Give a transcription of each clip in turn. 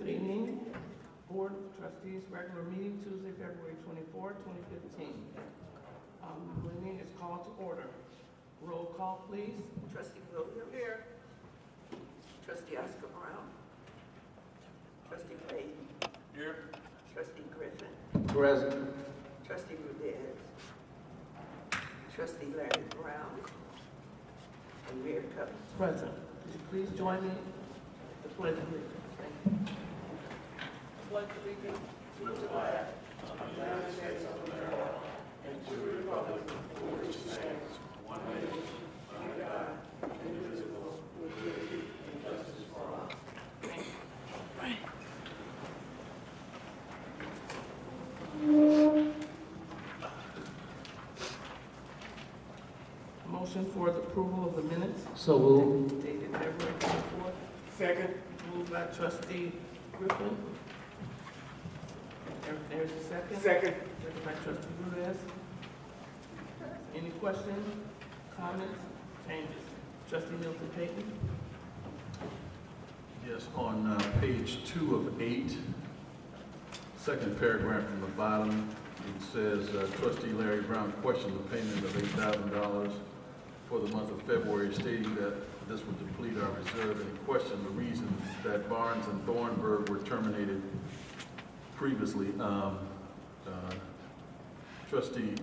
Good evening. Board of Trustees, regular meeting Tuesday, February 24, 2015. The meeting is called to order. Roll call, please. Trustee Williams. Here. Trustee Oscar Brown. Trustee Payton. Here. Trustee Griffin. Present. Trustee Rudez. Trustee Larry Brown. And Mayor Cummings. Present. Would you please join me in the pledge of allegiance? Thank you. Pledge allegiance to the flag of the United States of America and to the republic for which it stands, one nation, under God, indivisible, with liberty and justice for all. Thank you. Motion for the approval of the minutes. So moved. Dated February 24th. Second. Moved by Trustee Griffin. There's a second. Second. Second by Trustee Rudez. Any questions, comments, changes? Trustee Milton Payton. Yes, on page 2 of 8, second paragraph from the bottom, it says Trustee Larry Brown questioned the payment of $8,000 for the month of February, stating that this would deplete our reserve, and he questioned the reasons that Barnes and Thornburg were terminated previously. Trustee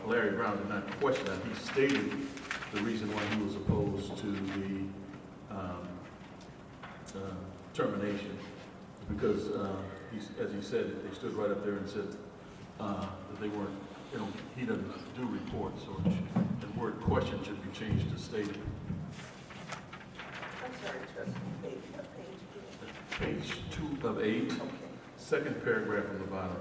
Larry Brown did not question that. He stated the reason why he was opposed to the termination, because as he said, they stood right up there and said that they weren't, he doesn't do reports, so the word question should be changed to stated. I'm sorry, Trustee Payton. What page again? Page 2 of 8, Okay. second paragraph from the bottom.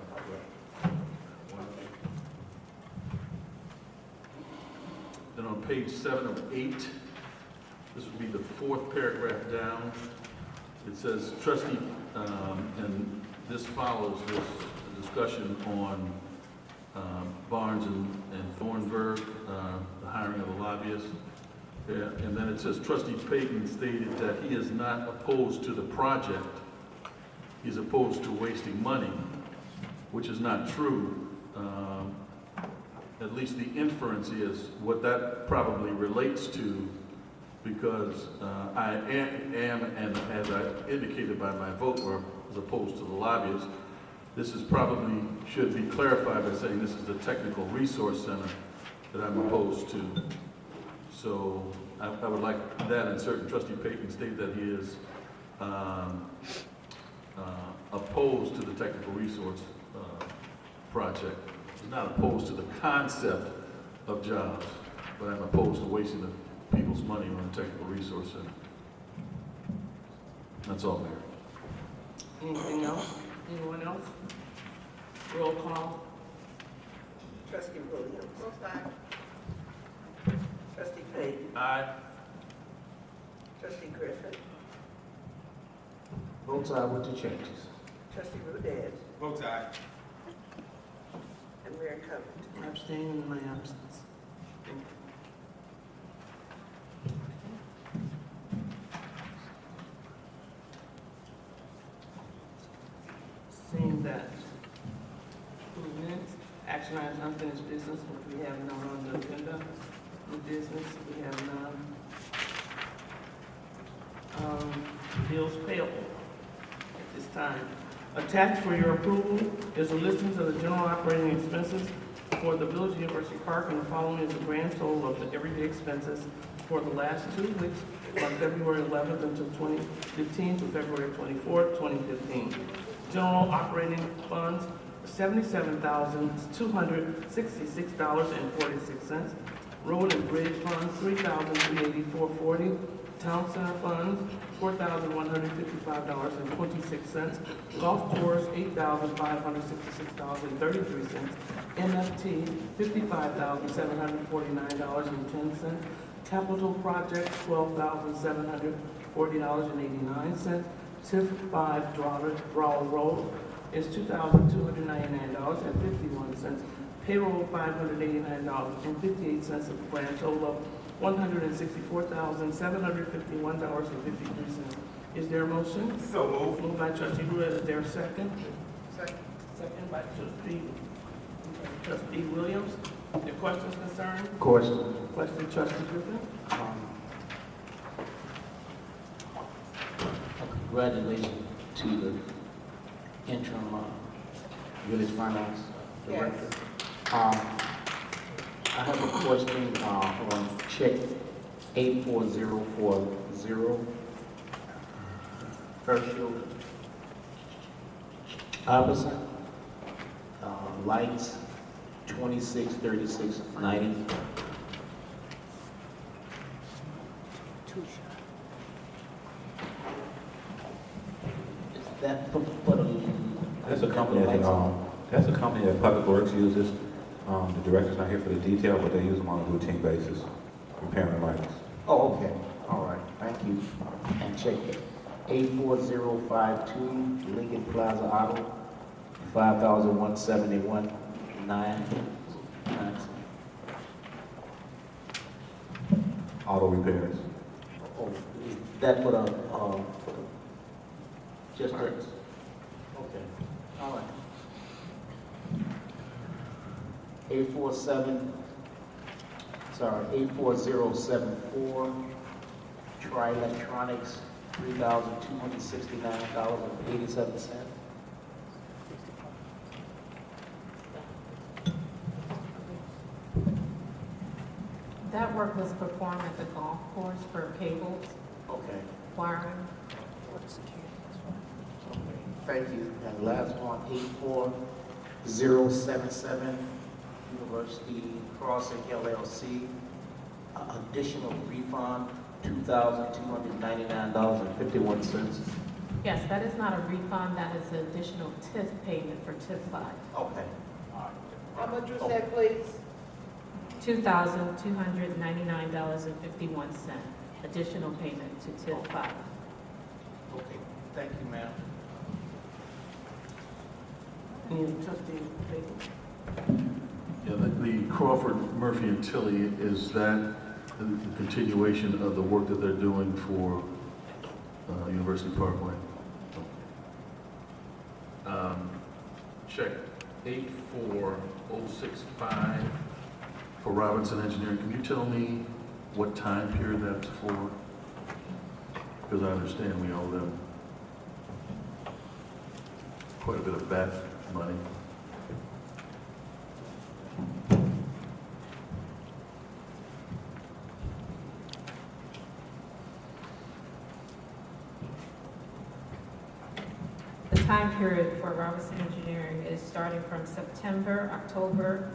Then on page 7 of 8, this would be the fourth paragraph down. It says trustee, and this follows this discussion on Barnes and Thornburg, the hiring of the lobbyist. And then it says Trustee Payton stated that he is not opposed to the project. He's opposed to wasting money, which is not true. At least the inference is what that probably relates to, because I am, and as I indicated by my vote, or as opposed to the lobbyists, this is probably should be clarified by saying this is the Technical Resource Center that I'm opposed to. So I would like that insert. Trustee Payton stated that he is opposed to the Technical Resource project. He's not opposed to the concept of jobs, but I'm opposed to wasting the people's money on the Technical Resource Center. That's all, Mayor. Anything else? Anyone else? Roll call. Trustee Williams. Both sides. Trustee Payton. Aye. Trustee Griffin. Vote aye with the changes. Trustee Rudez. Vote aye. And Mayor Cummings. I abstain in my absence. Thank you. Seeing that, minutes, action items, unfinished business, which we have none on the agenda. New business, we have none. Bills payable at this time. Attached for your approval is a listing of the general operating expenses for the Village University Park, and the following is a grand total of the everyday expenses for the last 2 weeks from February 11th until 2015 to February 24th, 2015. General operating funds, $77,266.46. Road and bridge funds, $3,384.40. Town center funds, $4,155.26. Golf course, $8,566.33. NFT, $55,749.10. Capital projects, $12,740.89. TIF 5 Drawell Road is $2,299.51. Payroll, $589.58, a grand total of $164,751.53. Is there a motion? So moved. Moved by trustee Rueda, is there a second? Second. Second by trustee Williams. Any questions, concerns? Question. Question, trustee Griffin? Congratulations to the interim village finance director. I have a question on check 84040. Herschel Iverson, lights 263690. Is that for the? That's a company that Public Works uses. The director's not here for the detail, but they use them on a routine basis, repairing lights. Oh, okay, all right, thank you. And check 84052, Lincoln Plaza Auto, 5,171.9. Auto repairs. Oh, is that for the, just the, okay, all right. 84074, Tri Electronics, $3,269.87. That work was performed at the golf course for cables, Okay. wiring. Okay, thank you. And last one, 84077, University Crossing LLC, additional refund, $2,299.51. Yes, that is not a refund, that is an additional TIF payment for TIF 5. Okay. How much was that, please? $2,299.51, additional payment to TIF 5. Okay, thank you, ma'am. Any trustee Baker? Yeah, the Crawford, Murphy, and Tilly, is that the continuation of the work that they're doing for University Parkway? Check 84065 for Robinson Engineering. Can you tell me what time period that's for? Because I understand we owe them quite a bit of back money. The time period for Robinson Engineering is starting from September, October,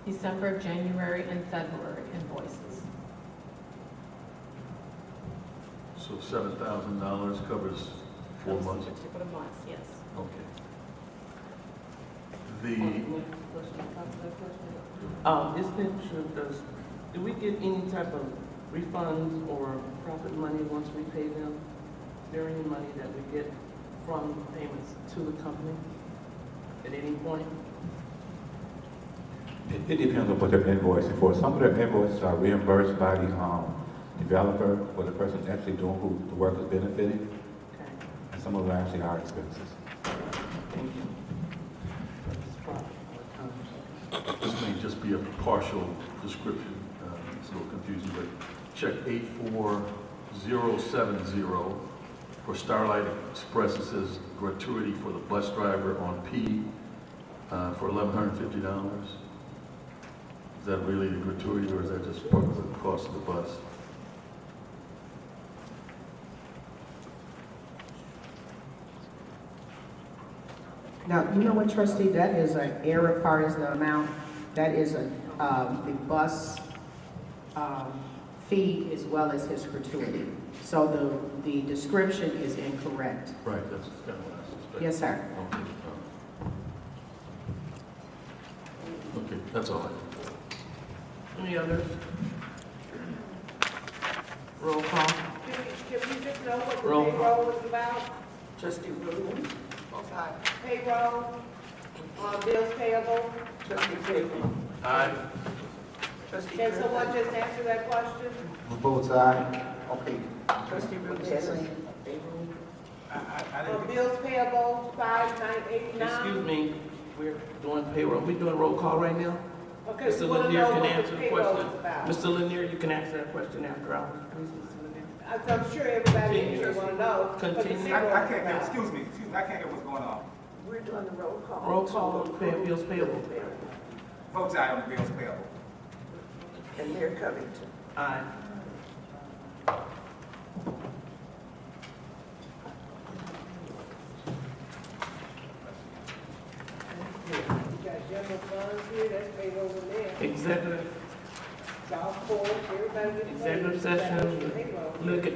December, January, and February invoices. So $7,000 covers 4 months? Those particular months, yes. Okay. The, Isn't it true, do we get any type of refunds or profit money once we pay them? Is there any money that we get from payments to the company at any point? It depends on what they're invoicing for. Some of their invoices are reimbursed by the developer or the person actually doing who the work is benefiting, Okay, and some of them actually are expenses. thank you. this may just be a partial description, it's a little confusing, but check 84070 for Starlight Express. It says gratuity for the bus driver on P for $1,150. Is that really the gratuity, or is that just part of the cost of the bus? Now, you know what, trustee, that is an error part is the amount, that is the bus fee as well as his gratuity. So the description is incorrect. Right, that's kind of what I suspected. Yes, sir. Okay, okay, that's all I have. Any others? Roll call. Can we just know what the Roll call. payroll was about? Trustee Williams. Payroll, bills payable. Trustee Baker. Aye. Can someone just answer that question? Votes aye. Okay. Trustee Williams. Bills payable, 5989. Excuse me, we're doing payroll. We're doing roll call right now? Okay, Mr. we want to Lanier know can what answer the the payroll question. is about. Mr. Lanier, you can answer that question after hours, please, Mr. Lanier. I'm sure everybody in Continue. here want to know what the Continue. payroll I is can't, about. excuse me, I can't hear what's going on. We're doing the roll call. Roll call on bills payable. Votes aye on the bills payable. And Mayor Covington. Aye. You got general funds here, that's paid over there. Executive, Golf course, everybody gets paid. executive session, Payroll. look at.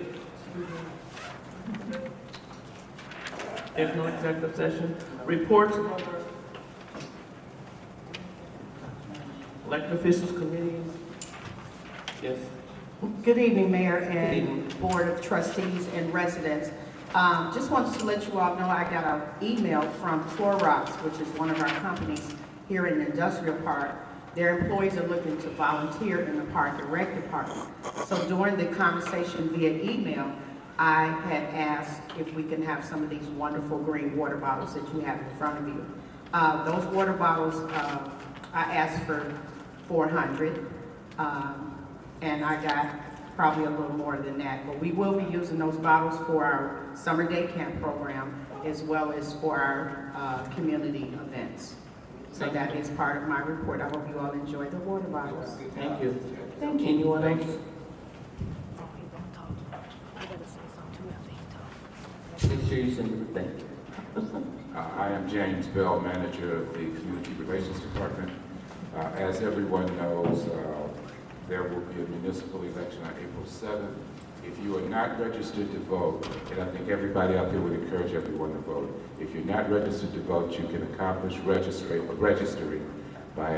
There's no executive session. Reports of other elected officials, committees. Yes. Good evening, Mayor Good and evening. Board of Trustees and residents. Just wanted to let you all know I got an email from Clorox, which is one of our companies here in the industrial park. Their employees are looking to volunteer in the park and rec department. So during the conversation via email, I had asked if we can have some of these wonderful green water bottles that you have in front of you. Those water bottles, I asked for 400, and I got probably a little more than that. But we will be using those bottles for our summer day camp program as well as for our community events. So that is part of my report. I hope you all enjoy the water bottles. Thank you. Thank you. Anyone else? Make sure you send me the thank you. I am James Bell, manager of the Community Relations Department. As everyone knows, there will be a municipal election on April 7th. If you are not registered to vote, and I think everybody out there would encourage everyone to vote, if you're not registered to vote, you can accomplish registering by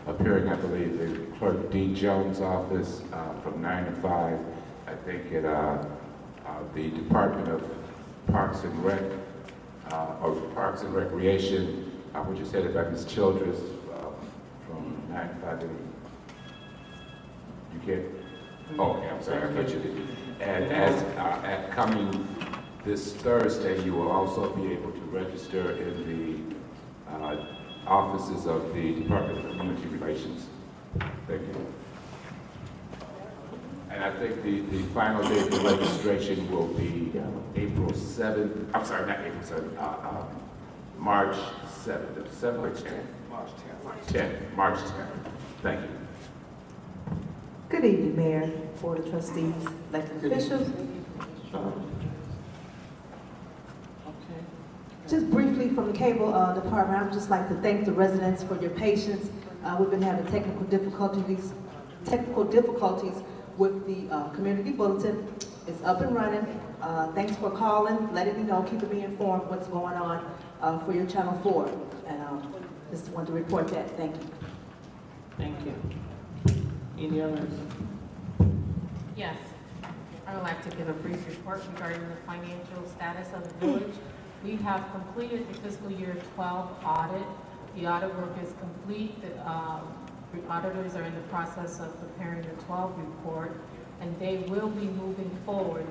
appearing, I believe, in Clerk D. Jones' office from 9 to 5. I think at the Department of Parks and Rec, or Parks and Recreation, which is headed by Ms. Childress, from 9 to 5. You can't? Oh, okay, I'm sorry, I thought you did. And as at coming this Thursday, you will also be able to register in the offices of the Department of Community Relations. Thank you. And I think the final day for registration will be April 7th. I'm sorry, not April 7th. March 7th. 7th or 10th? March 10th. 10th. March 10th. Thank you. Good evening, Mayor, Board of Trustees, elected officials. Okay. Just briefly from the cable department, I would just like to thank the residents for your patience. We've been having technical difficulties with the community bulletin. It's up and running. Thanks for calling, letting me know, keeping me informed what's going on for your Channel 4. And just wanted to report that. Thank you. Thank you. Any others? Yes, I would like to give a brief report regarding the financial status of the village. We have completed the fiscal year 12 audit. The audit work is complete. The auditors are in the process of preparing the 12 report, and they will be moving forward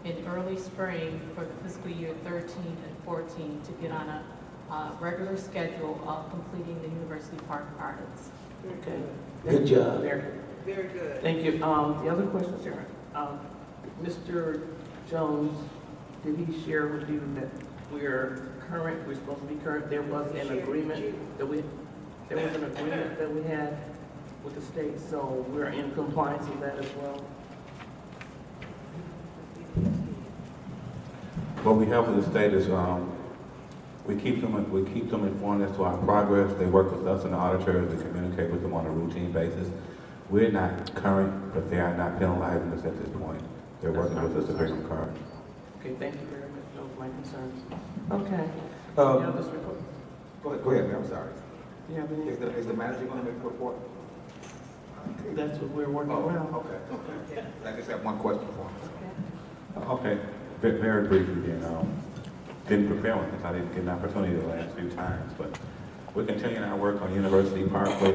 in early spring for the fiscal year 13 and 14 to get on a regular schedule of completing the University Park audits. Okay. Good job. Very good. Thank you. The other question, Sarah. Mr. Jones, did he share with you that we're supposed to be current? There was an agreement that we had with the state, so we're in compliance with that as well. What we have with the state is, we keep them informed as to our progress. They work with us and the auditors. We communicate with them on a routine basis. We're not current, but they are not penalizing us at this point. They're working with us to bring them current. Okay, thank you very much. Those are my concerns. Okay. Any others report? Go ahead, ma'am, I'm sorry. Do you have any? Is the manager going to make a report? That's what we're working Oh, around. okay. I just have one question for him. Okay, very briefly then. Didn't prepare one because I didn't get an opportunity the last few times, but we're continuing our work on University Parkway.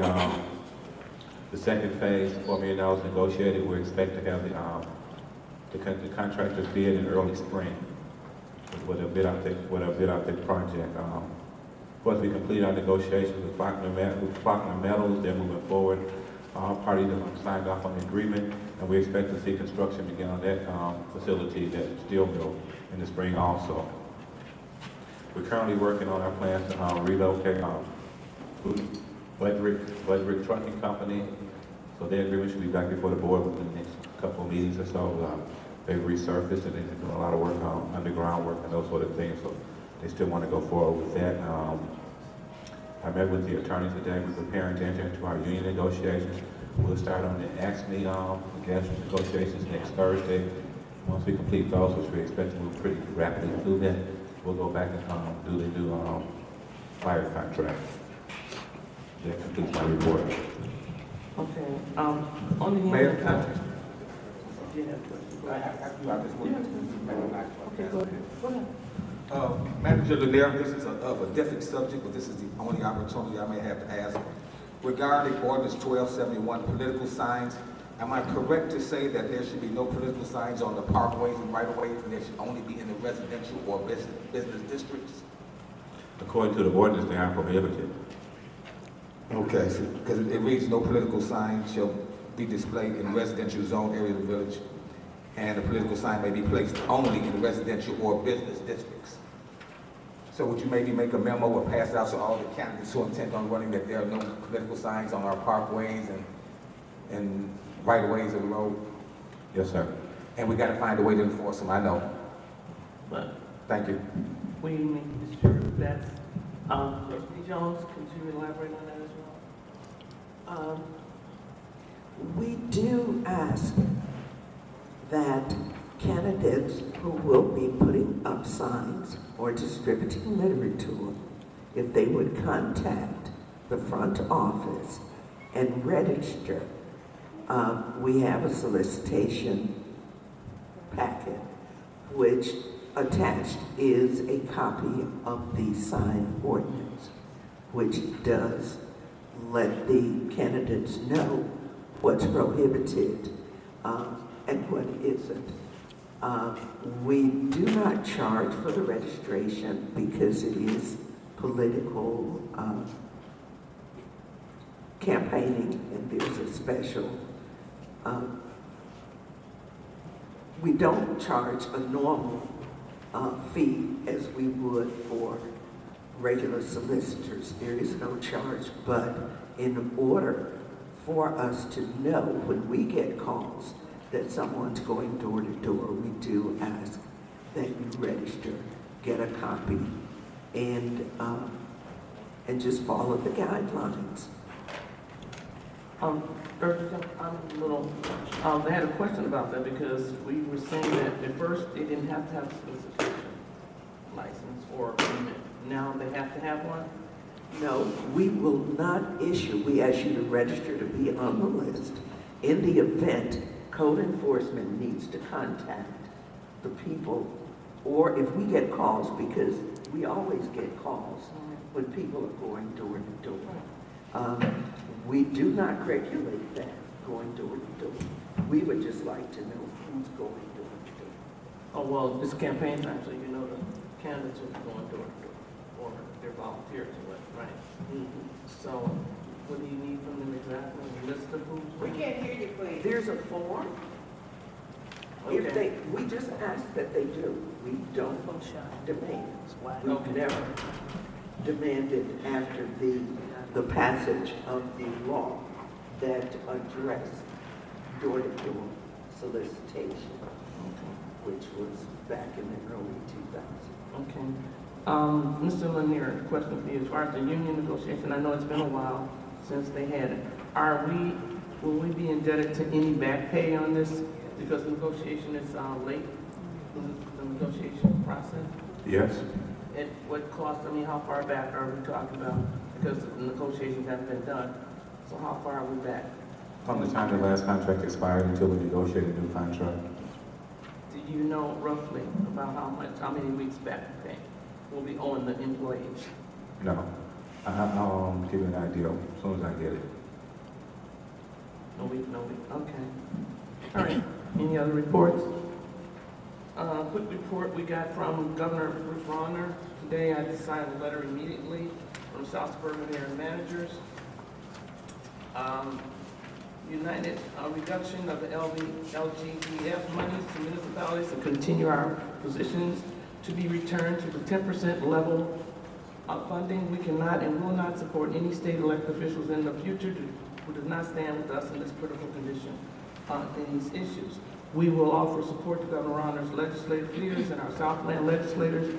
The second phase, $4 million negotiated. We expect to have the contractors bid in early spring. with a bid update project. Of course, we completed our negotiations with Faulkner Metals. They're moving forward. All parties have signed off on the agreement, and we expect to see construction begin on that facility, that steel mill, in the spring also. We're currently working on our plans to relocate Budrick Trucking Company. So their agreement should be back before the board within the next couple of meetings or so. They've resurfaced and they're doing a lot of work on underground work and those sort of things. So they still want to go forward with that. I met with the attorney today. We're preparing to enter into our union negotiations. We'll start on the AXME gas negotiations next Thursday. Once we complete those, which we expect to move pretty rapidly through that, we'll go back and do the new fire contract. That completes my report. Okay, on the Mayor? union contract. You have a question? Go ahead. Okay, go ahead. Go ahead. Manager Lanier, this is of a different subject, but this is the only opportunity I may have to ask. Regarding ordinance 1271, political signs, am I correct to say that there should be no political signs on the parkways and right-of-ways, and they should only be in the residential or business districts? According to the ordinance, they are prohibited. Okay, so, because it reads, no political sign shall be displayed in residential zone area of the village, and a political sign may be placed only in the residential or business districts. So would you maybe make a memo or pass out so all the candidates who intend on running that there are no political signs on our parkways and right-of-ways of the road? Yes, sir. And we got to find a way to enforce them, I know. But Thank you. we make sure that's, Trustee Jones, could you elaborate on that as well? We do ask that candidates who will be putting up signs or distributing literature, if they would contact the front office and register. We have a solicitation packet, which attached is a copy of the sign ordinance, which does let the candidates know what's prohibited and what isn't. We do not charge for the registration because it is political campaigning, and there's a special. We don't charge a normal fee as we would for regular solicitors. There is no charge, but in order for us to know when we get calls that someone's going door to door, we do ask that you register, get a copy, and just follow the guidelines. I'm a little, I had a question about that because we were saying that at first they didn't have to have a solicitation license or agreement. Now they have to have one? No, we will not issue. We ask you to register to be on the list. In the event, code enforcement needs to contact the people, or if we get calls, because we always get calls when people are going door to door. We do not regulate that, going door to door. We would just like to know who's going door to door. Oh, well, this campaign time, so you know the candidates will be going door to door, or they're volunteers or what, right? So, what do you need from them exactly? A list of who's? We can't hear you, please. There's a form. If they, we just ask that they do. We don't demand. We've never demanded after the passage of the law that addressed door-to-door solicitation, which was back in the early 2000s. Okay. Mr. Lanier, question for you. As far as the union negotiation, I know it's been a while since they had it. Will we be indebted to any back pay on this? Because the negotiation is late, the negotiation process? Yes. At what cost, I mean, how far back are we talking about? Because the negotiations haven't been done. So how far are we back? From the time the last contract expired until we negotiate a new contract. Do you know roughly about how many weeks back pay will be owing the employees? No. I'll give you an idea as soon as I get it. No week, okay. All right, any other reports? Quick report we got from Governor Bruce Rauner. Today I signed a letter immediately from South Suburban Area Managers. United reduction of the LGDF monies to municipalities to continue our positions to be returned to the 10% level of funding. We cannot and will not support any state elected officials in the future who does not stand with us in this critical condition in these issues. We will offer support to Governor Rauner's legislative leaders and our Southland legislators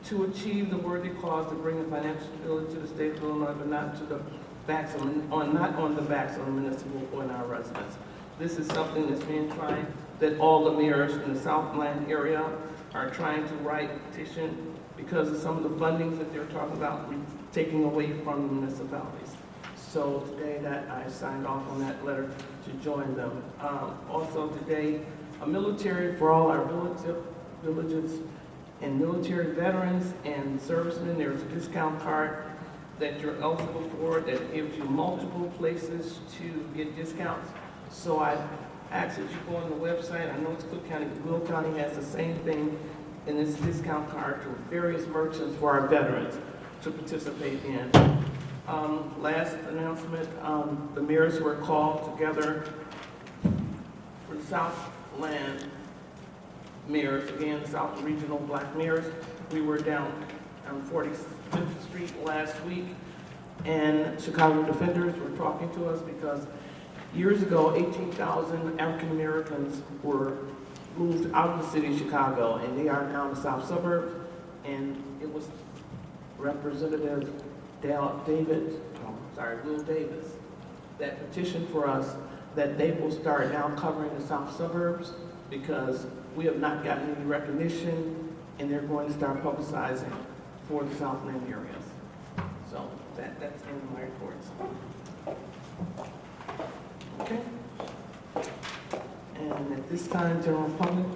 to achieve the worthy cause to bring financial stability to the state of Illinois, but not to the backs of, not on the backs of the municipal or in our residents. This is something that's being tried, that all the mayors in the Southland area are trying to write a petition because of some of the fundings that they're talking about taking away from the municipalities. So today that I signed off on that letter to join them. Also today, a military for all our villages and military veterans and servicemen. There's a discount card that you're eligible for that gives you multiple places to get discounts. So I ask that you go on the website. I know it's Cook County, but Will County has the same thing in this discount card to various merchants for our veterans to participate in. Last announcement, the mayors were called together for the Southland mayors, again, South Regional Black mayors. We were down on 45th Street last week, and Chicago Defenders were talking to us because years ago, 18,000 African Americans were moved out of the city of Chicago, and they are now in the south suburbs, and it was Representative Will Davis, that petitioned for us that they will start now covering the south suburbs because we have not gotten any recognition, and they're going to start publicizing for the Southland areas. So that's in my reports. Okay. And at this time, general public.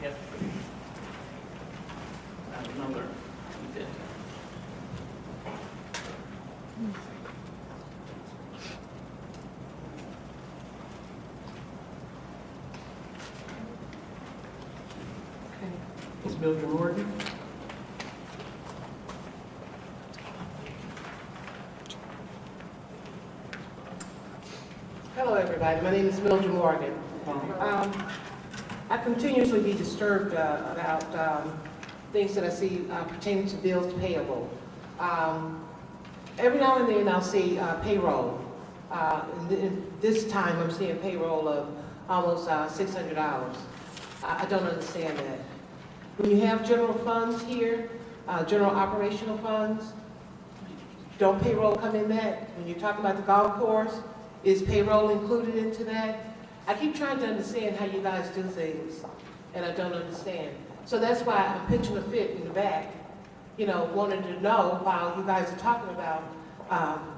Yes, please. I have another. You did. Okay. Ms. Mildred Morgan. Hello, everybody. My name is Mildred Morgan. I continuously be disturbed about things that I see pertaining to bills payable. Every now and then I'll see payroll. This time I'm seeing payroll of almost $600. I don't understand that. When you have general funds here, general operational funds, don't payroll come in that? When you're talking about the golf course, is payroll included into that? I keep trying to understand how you guys do things, and I don't understand. So that's why I'm pitching a fit in the back, you know, wanting to know while you guys are talking about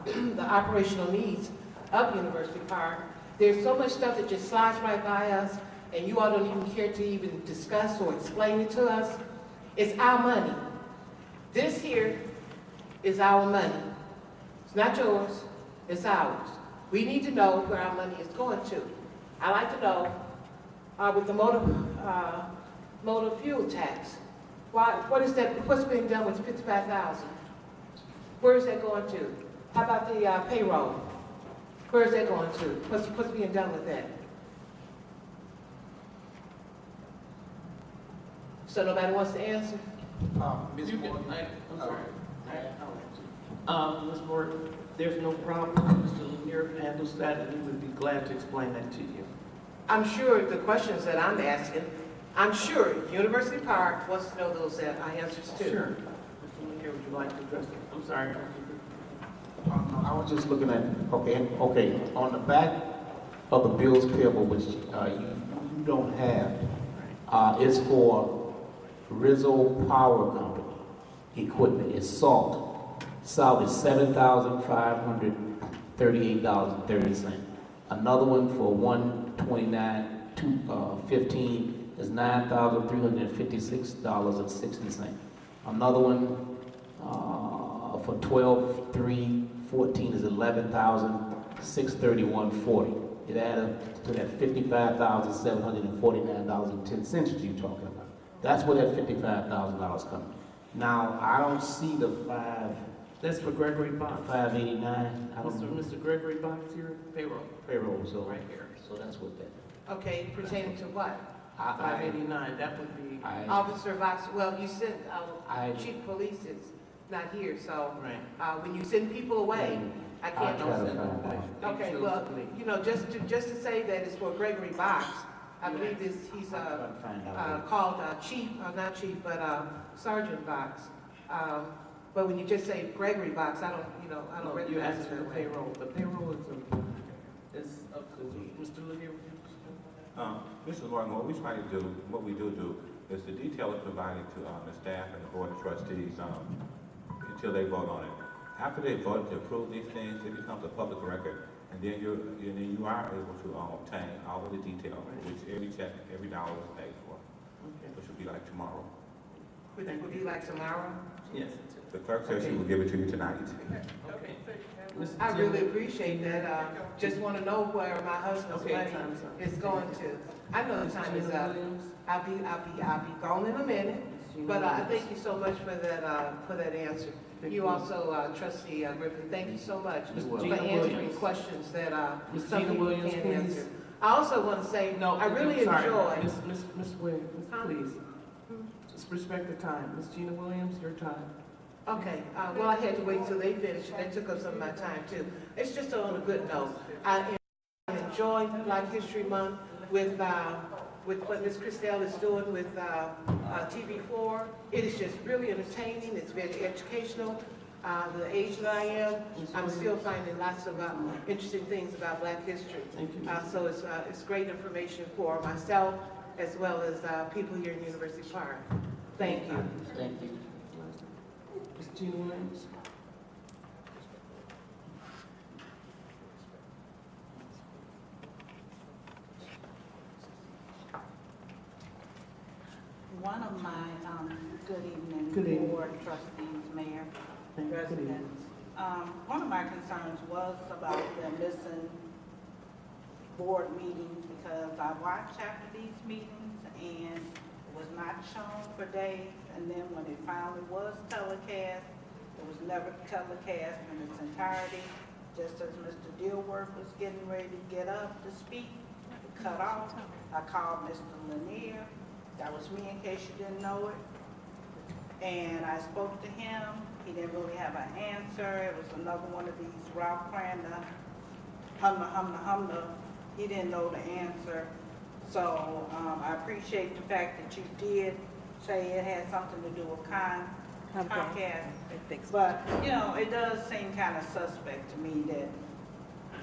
the operational needs of University Park. There's so much stuff that just slides right by us, and you all don't even care to even discuss or explain it to us. It's our money. This here is our money. It's not yours, it's ours. We need to know where our money is going to. I like to know with the motor fuel tax. What is that? What's being done with $55,000? Where is that going to? How about the payroll? Where is that going to? What's being done with that? So nobody wants to answer? Ms. Morgan, I'm sorry. Ms. Morgan, there's no problem. Mr. Lanier handles that, and he would be glad to explain that to you. I'm sure the questions that I'm asking, I'm sure University Park wants to know those answers too. Sure. Mr. Lanier, would you like to address it? I'm sorry. I was just looking at, okay, on the back of the bills payable, which you don't have, is for Rizzo Power Company equipment. It's salt. Salt is $7,538.30. Another one for 129-15 is $9,356.60. Another one for 12-3 14 is 11,631.40. It added up to that $55,749.10 that you're talking about. That's where that $55,000 comes. Now, I don't see the That's for Gregory Box. 589. I don't Mr. Gregory Box here, payroll, payroll, so right here. so that's what that. Okay, pertaining to what? 589, that would be, Officer Box, well, you sent, I- chief of police is not here, so, right. when you send people away, I I'll can't. try to send find them away. out. They Okay, chose well, to leave. you know, just to say that it's for Gregory Box, I believe he's, I'll try to find out. called, chief, not chief, but, Sergeant Box. But when you just say Gregory Box, I don't No, recognize you it asked for that the way. payroll. The payroll is up to Mr. Lydia. Mr. Morgan, what we try to do, what we do is the detail is provided to the staff and the board of trustees until they vote on it. After they vote to approve these things, it becomes a public record, and then you are able to obtain all of the detail, which every check, every dollar is paid for, which will be like tomorrow. Would it be like tomorrow? Yes. The clerk says she will give it to you tonight. Okay. I really appreciate that. Just want to know where my husband's Okay, money time's up. is going to. I know the time is up. Williams? I'll be gone in a minute. But I thank you so much for that answer. Thank You you. also, Trustee Griffin, thank you so much Ms. for Gina answering Williams. questions that Ms. some Gina people Williams, can't please. answer. I also want to say, No, I really I'm sorry. enjoy. Ms. Williams, Huh? please. Just respect the time. Ms. Gina Williams, your time. Okay, well, I had to wait till they finished, and that took up some of my time too. It's just on a good note. I enjoy Black History Month with what Ms. Christelle is doing with TV4. It is just really entertaining, it's very educational. The age that I am, I'm still finding lots of interesting things about Black history. Thank you. So it's great information for myself as well as people here in University Park. Thank you. Thank you. Ms. Gina Williams? One of my, good evening, Good evening. board trustees, mayor, Thank you. Good evening. residents. One of my concerns was about the missing board meetings because I watched after these meetings and it was not shown for days. And then when it finally was telecast, it was never telecast in its entirety. Just as Mr. Dilworth was getting ready to get up to speak, it cut off. I called Mr. Lanier. That was me, in case you didn't know it. And I spoke to him. He didn't really have an answer. It was another one of these Ralph Crandall, humna. He didn't know the answer. So I appreciate the fact that you did say it had something to do with Comcast. But, you know, it does seem kind of suspect to me that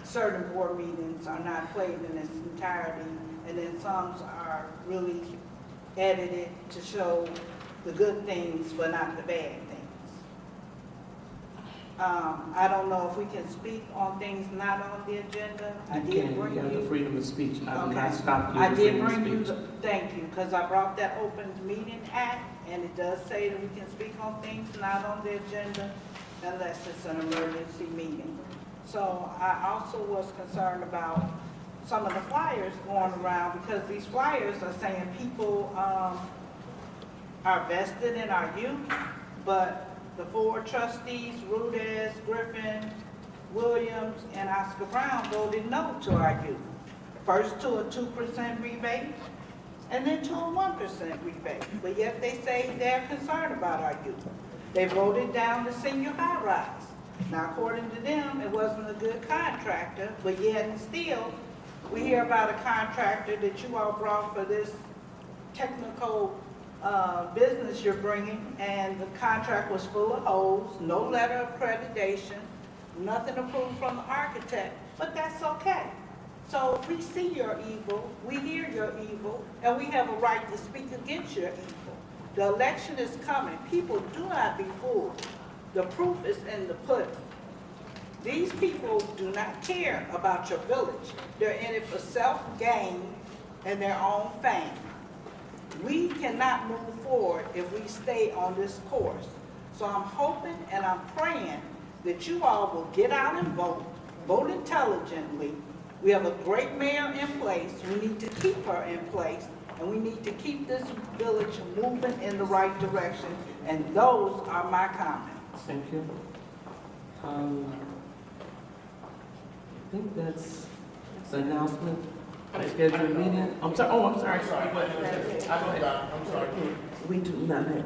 certain board meetings are not played in its entirety, and then some are really edited to show the good things but not the bad things. I don't know if we can speak on things not on the agenda. I You did can, bring you have the you. freedom of speech. I will Okay. not stop you. I from did freedom of bring you, speech. thank you, because I brought that Open Meeting Act, and it does say that we can speak on things not on the agenda unless it's an emergency meeting. So I also was concerned about some of the flyers going around, because these flyers are saying people are vested in our youth, but the four trustees, Rudez, Griffin, Williams, and Oscar Brown voted no to our youth. First to a 2% rebate, and then to a 1% rebate. But yet they say they're concerned about our youth. They voted down the senior high rise. Now, according to them, it wasn't a good contractor, but yet and still, we hear about a contractor that you all brought for this technical business you're bringing, and the contract was full of holes, no letter of accreditation, nothing approved from the architect, but that's okay. So we see your evil, we hear your evil, and we have a right to speak against your evil. The election is coming. People, do not be fooled. The proof is in the pudding. These people do not care about your village. They're in it for self-gain and their own fame. We cannot move forward if we stay on this course. So I'm hoping and I'm praying that you all will get out and vote, vote intelligently. We have a great mayor in place. We need to keep her in place, and we need to keep this village moving in the right direction. And those are my comments. Thank you. I think that's the announcement of scheduled meeting. I'm sorry, oh, I'm sorry. We do not have